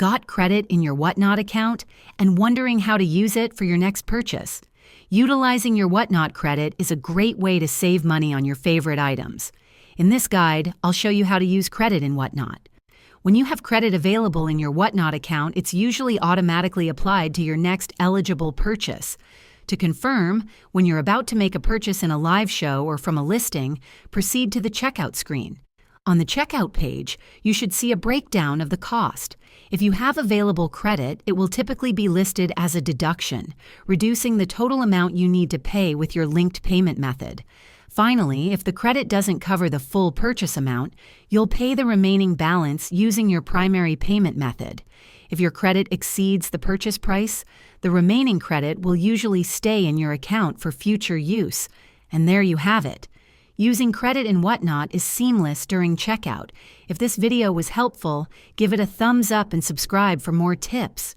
Got credit in your Whatnot account and wondering how to use it for your next purchase? Utilizing your Whatnot credit is a great way to save money on your favorite items. In this guide, I'll show you how to use credit in Whatnot. When you have credit available in your Whatnot account, it's usually automatically applied to your next eligible purchase. To confirm, when you're about to make a purchase in a live show or from a listing, proceed to the checkout screen. On the checkout page, you should see a breakdown of the cost. If you have available credit, it will typically be listed as a deduction, reducing the total amount you need to pay with your linked payment method. Finally, if the credit doesn't cover the full purchase amount, you'll pay the remaining balance using your primary payment method. If your credit exceeds the purchase price, the remaining credit will usually stay in your account for future use. And there you have it. Using credit in Whatnot is seamless during checkout. If this video was helpful, give it a thumbs up and subscribe for more tips.